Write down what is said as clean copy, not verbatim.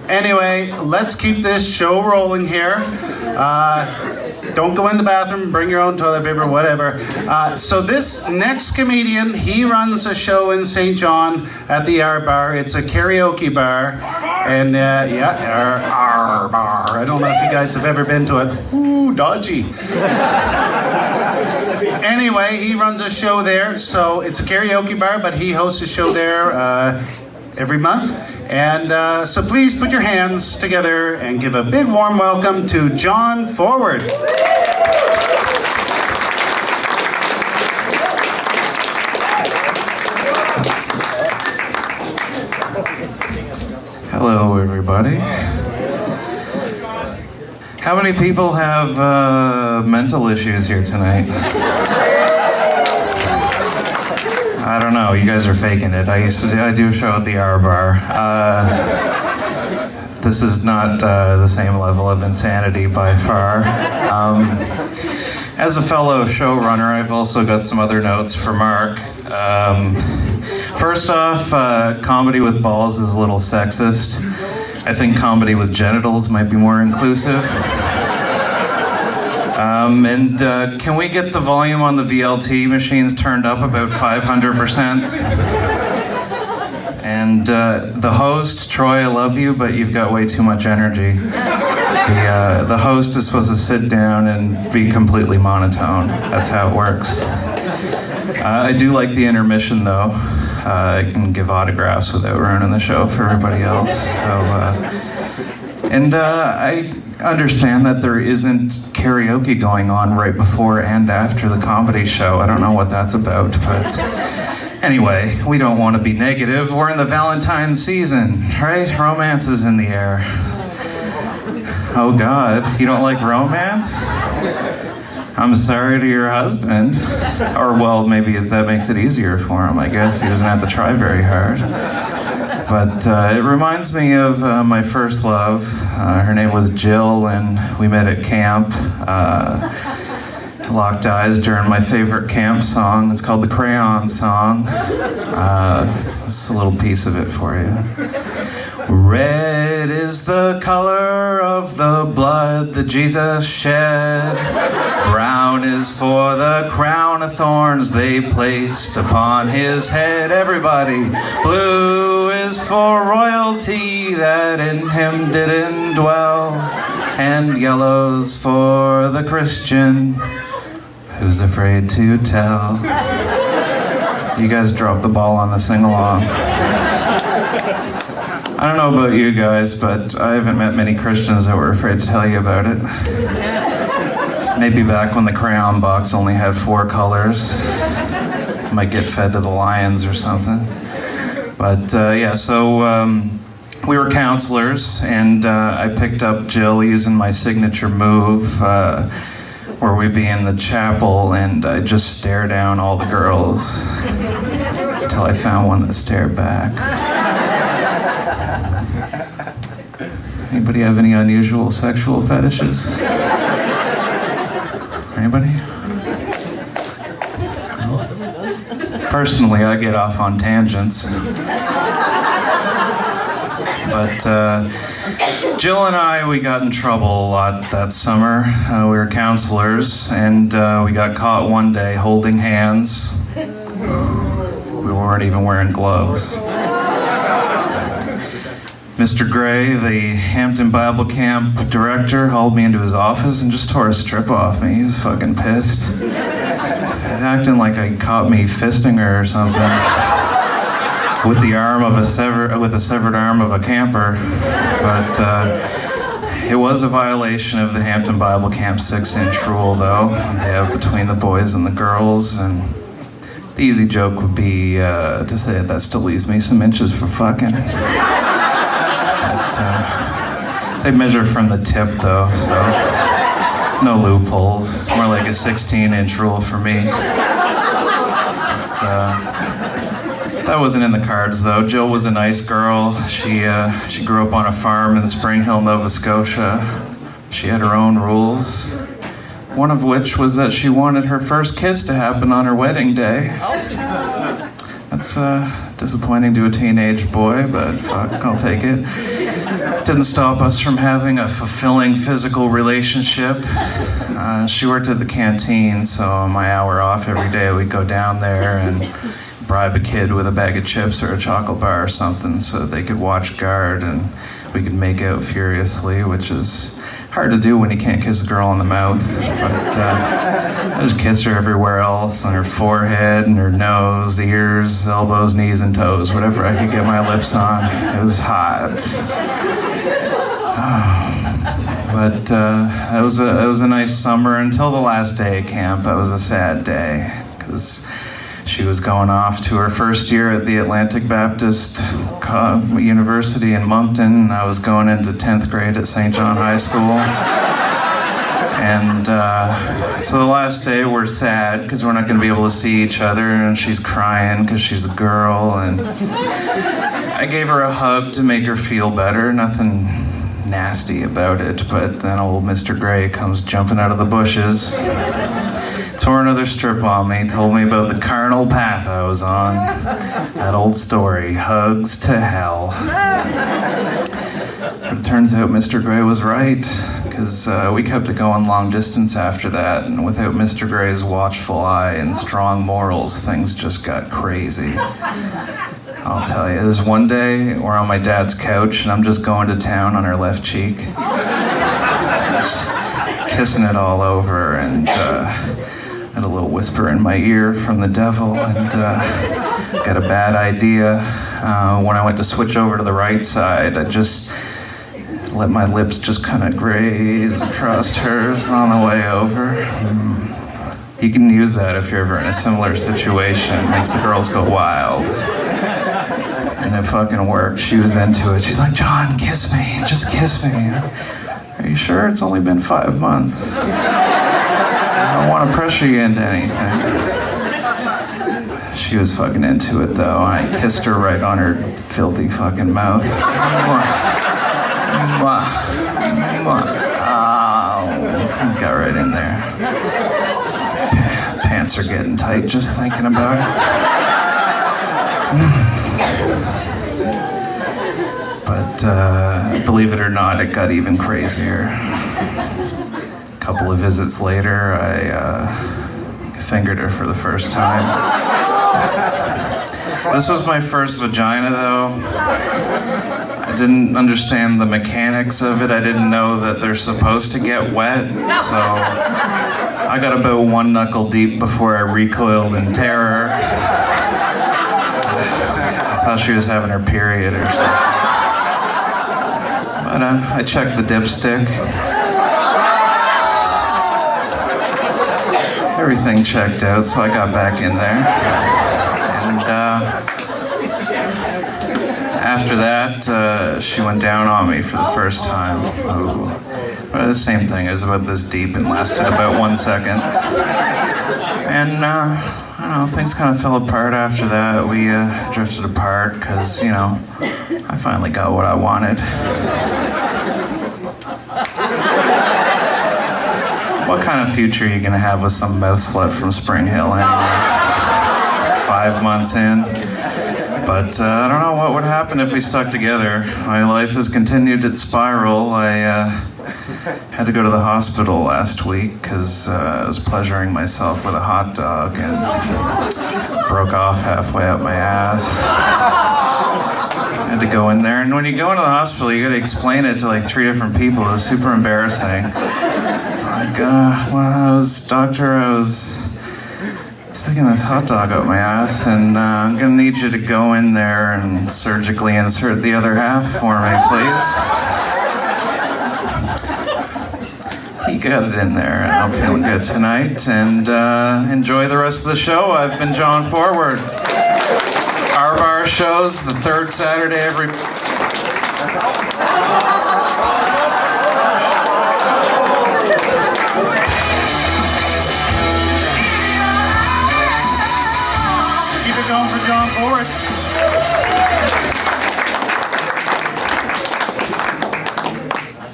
Anyway, let's keep this show rolling here. Don't go in the bathroom, bring your own toilet paper, whatever. So this next comedian, he runs a show in St. John at the R Bar. It's a karaoke bar. And R Bar. I don't know if you guys have ever been to it. Ooh, dodgy. Anyway, he runs a show there. So it's a karaoke bar, but he hosts a show there every month. And so please put your hands together and give a big warm welcome to John Forward. Hello, everybody. How many people have mental issues here tonight? I don't know. You guys are faking it. I do a show at the R Bar. This is not the same level of insanity by far. As a fellow showrunner, I've also got some other notes for Mark. First off, comedy with balls is a little sexist. I think comedy with genitals might be more inclusive. And can we get the volume on the VLT machines turned up about 500%? And the host, Troy, I love you, but you've got way too much energy. The host is supposed to sit down and be completely monotone. That's how it works. I do like the intermission, though. I can give autographs without ruining the show for everybody else. So, I understand that there isn't karaoke going on right before and after the comedy show. I don't know what that's about, but anyway, we don't want to be negative. We're in the Valentine's season, right? Romance is in the air. Oh God, you don't like romance? I'm sorry to your husband. Or well, maybe that makes it easier for him, I guess. He doesn't have to try very hard. But it reminds me of my first love. Her name was Jill, and we met at camp. Locked eyes during my favorite camp song. It's called the Crayon Song. It's a little piece of it for you. Red is the color of the blood that Jesus shed. Brown is for the crown of thorns they placed upon his head. Everybody. Blue is for royalty that in him did indwell. And yellow's for the Christian who's afraid to tell. You guys dropped the ball on the sing-along. I don't know about you guys, but I haven't met many Christians that were afraid to tell you about it. Maybe back when the crayon box only had 4 colors. Might get fed to the lions or something. But so we were counselors, and I picked up Jill using my signature move, where we'd be in the chapel, and I'd just stare down all the girls until I found one that stared back. Anybody have any unusual sexual fetishes? Anybody? Personally, I get off on tangents. But Jill and I, we got in trouble a lot that summer. We were counselors, and we got caught one day holding hands. We weren't even wearing gloves. Mr. Gray, the Hampton Bible Camp director, hauled me into his office and just tore a strip off me. He was fucking pissed. He's acting like I caught me fisting her or something. With the severed arm of a camper. But it was a violation of the Hampton Bible Camp 6-inch rule, though. They have between the boys and the girls, and the easy joke would be to say that still leaves me some inches for fucking. They measure from the tip, though, so no loopholes. It's more like a 16-inch rule for me. But, that wasn't in the cards, though. Jill was a nice girl. She grew up on a farm in Spring Hill, Nova Scotia. She had her own rules. One of which was that she wanted her first kiss to happen on her wedding day. That's disappointing to a teenage boy, but fuck, I'll take it. Didn't stop us from having a fulfilling physical relationship. She worked at the canteen, so on my hour off every day we'd go down there and bribe a kid with a bag of chips or a chocolate bar or something so that they could watch guard and we could make out furiously, which is hard to do when you can't kiss a girl on the mouth. But I just kissed her everywhere else, on her forehead and her nose, ears, elbows, knees, and toes, whatever I could get my lips on. It was hot. But it was a nice summer until the last day of camp. That was a sad day because she was going off to her first year at the Atlantic Baptist University in Moncton. I was going into 10th grade at St. John High School. And so the last day we're sad because we're not going to be able to see each other, and she's crying because she's a girl. And I gave her a hug to make her feel better. Nothing nasty about it, but then old Mr. Gray comes jumping out of the bushes, tore another strip on me, told me about the carnal path I was on. That old story, hugs to hell. But it turns out Mr. Gray was right, because we kept it going long distance after that, and without Mr. Gray's watchful eye and strong morals, things just got crazy. I'll tell you, this one day, we're on my dad's couch, and I'm just going to town on her left cheek. Just kissing it all over, and had a little whisper in my ear from the devil, and got a bad idea. When I went to switch over to the right side, I just let my lips just kind of graze across hers on the way over. You can use that if you're ever in a similar situation. It makes the girls go wild. And it fucking worked. She was into it. She's like, John, kiss me. Just kiss me. Are you sure? It's only been 5 months. I don't want to pressure you into anything. She was fucking into it, though. I kissed her right on her filthy fucking mouth. Oh, got right in there. Pants are getting tight just thinking about it. But believe it or not, it got even crazier. A couple of visits later, I fingered her for the first time. This was my first vagina, though. I didn't understand the mechanics of it. I didn't know that they're supposed to get wet, so I got about one knuckle deep before I recoiled in terror. I thought she was having her period or something. But I checked the dipstick. Everything checked out, so I got back in there. And after that, she went down on me for the first time. Ooh. But the same thing, it was about this deep and lasted about 1 second. And I don't know, things kind of fell apart after that. We drifted apart because, you know, I finally got what I wanted. What kind of future are you gonna have with some mouth slut from Spring Hill anyway? 5 months in. But I don't know what would happen if we stuck together. My life has continued its spiral. I had to go to the hospital last week because I was pleasuring myself with a hot dog and broke off halfway up my ass. I had to go in there, and when you go into the hospital, you gotta explain it to like 3 different people. It was super embarrassing. Like, well, I was sticking this hot dog up my ass, and I'm gonna need you to go in there and surgically insert the other half for me, please. He got it in there, and I'm feeling good tonight, and enjoy the rest of the show. I've been John Forward. Our bar shows the 3rd Saturday every...